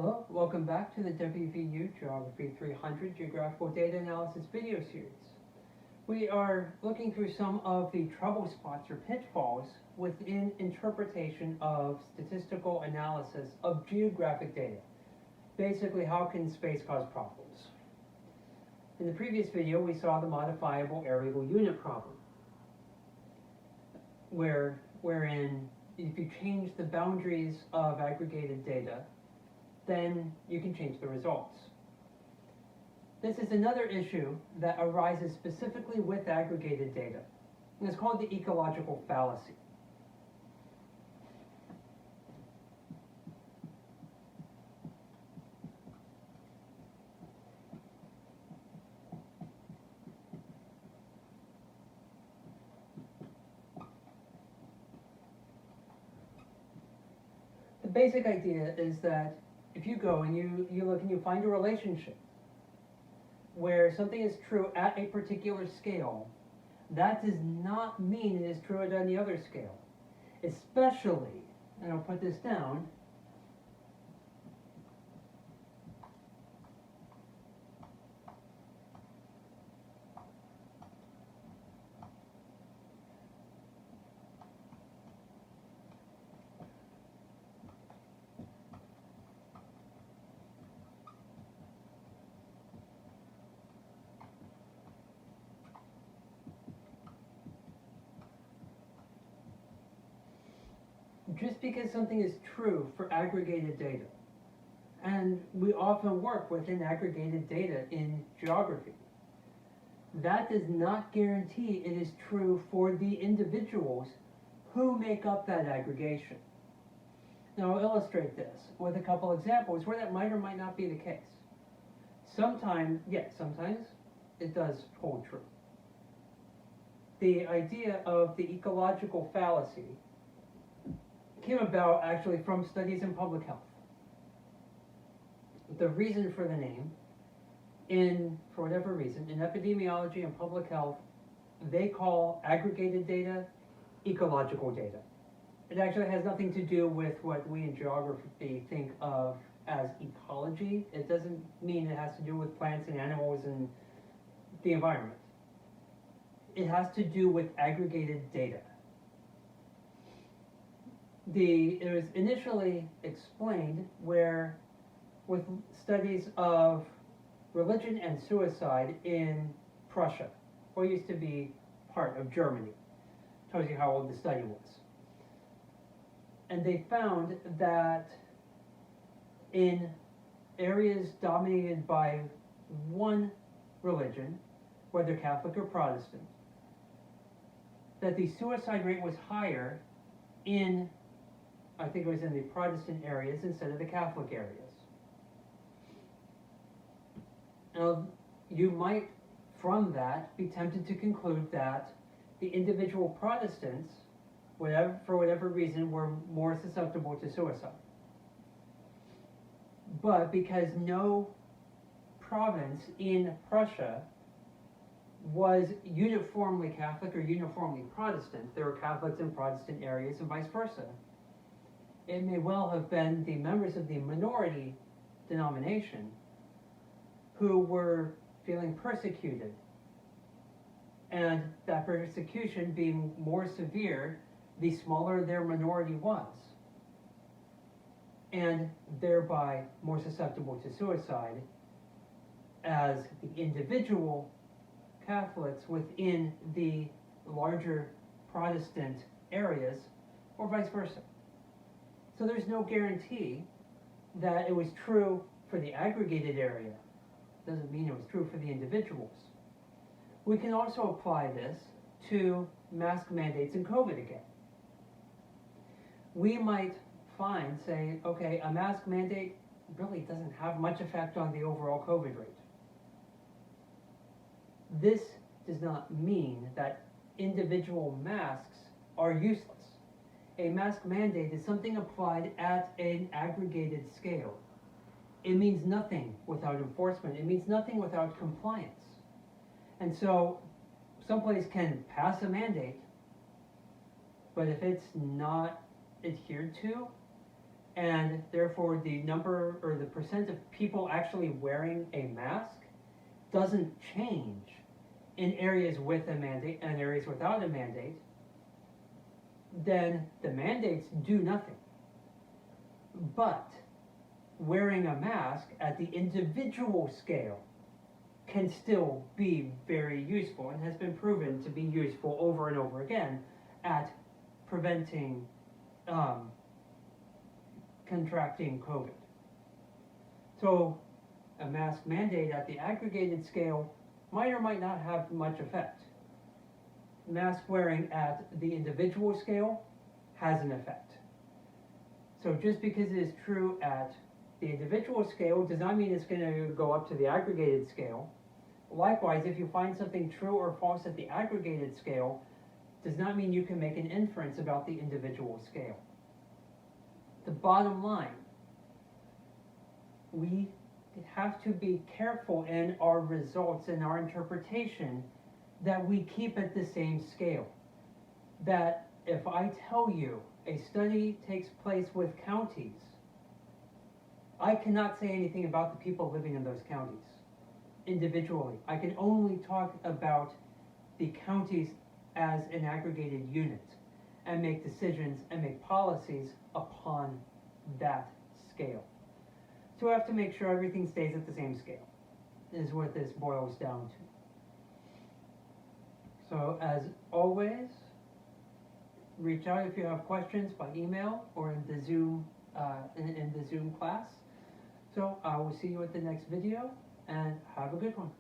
Hello, welcome back to the WVU Geography 300 Geographical Data Analysis video series. We are looking through some of the trouble spots or pitfalls within interpretation of statistical analysis of geographic data. Basically, how can space cause problems? In the previous video, we saw the modifiable areal unit problem, wherein if you change the boundaries of aggregated data, then you can change the results. This is another issue that arises specifically with aggregated data, and it's called the ecological fallacy. The basic idea is that if you go and you look and you find a relationship where something is true at a particular scale, that does not mean it is true at any other scale. Especially, and I'll put this down, just because something is true for aggregated data, and we often work within aggregated data in geography, that does not guarantee it is true for the individuals who make up that aggregation. Now I'll illustrate this with a couple examples where that might or might not be the case. Sometimes, yes, sometimes it does hold true. The idea of the ecological fallacy came about actually from studies in public health. The reason for the name, for whatever reason, in epidemiology and public health, they call aggregated data ecological data. It actually has nothing to do with what we in geography think of as ecology. It doesn't mean it has to do with plants and animals and the environment. It has to do with aggregated data. It was initially explained with studies of religion and suicide in Prussia, what used to be part of Germany. Tells you how old the study was. And they found that in areas dominated by one religion, whether Catholic or Protestant, that the suicide rate was higher in, I think it was in the Protestant areas instead of the Catholic areas. Now, you might, from that, be tempted to conclude that the individual Protestants, for whatever reason, were more susceptible to suicide. But because no province in Prussia was uniformly Catholic or uniformly Protestant, there were Catholics in Protestant areas and vice versa, it may well have been the members of the minority denomination who were feeling persecuted, and that persecution being more severe the smaller their minority was, and thereby more susceptible to suicide as the individual Catholics within the larger Protestant areas, or vice versa. So there's no guarantee that it was true for the aggregated area. Doesn't mean it was true for the individuals. We can also apply this to mask mandates in COVID again. We might say, okay, a mask mandate really doesn't have much effect on the overall COVID rate. This does not mean that individual masks are useless. A mask mandate is something applied at an aggregated scale. It means nothing without enforcement. It means nothing without compliance. And so someplace can pass a mandate, but if it's not adhered to, and therefore the number or the percent of people actually wearing a mask doesn't change in areas with a mandate and areas without a mandate, then the mandates do nothing. But wearing a mask at the individual scale can still be very useful and has been proven to be useful over and over again at preventing contracting COVID. So a mask mandate at the aggregated scale might or might not have much effect. Mask wearing at the individual scale has an effect. So just because it is true at the individual scale does not mean it's going to go up to the aggregated scale. Likewise, if you find something true or false at the aggregated scale, does not mean you can make an inference about the individual scale. The bottom line, we have to be careful in our results and our interpretation that we keep at the same scale. That if I tell you a study takes place with counties, I cannot say anything about the people living in those counties individually. I can only talk about the counties as an aggregated unit and make decisions and make policies upon that scale. So we have to make sure everything stays at the same scale, is what this boils down to. So as always, reach out if you have questions by email or in the Zoom class. So I will see you at the next video, and have a good one.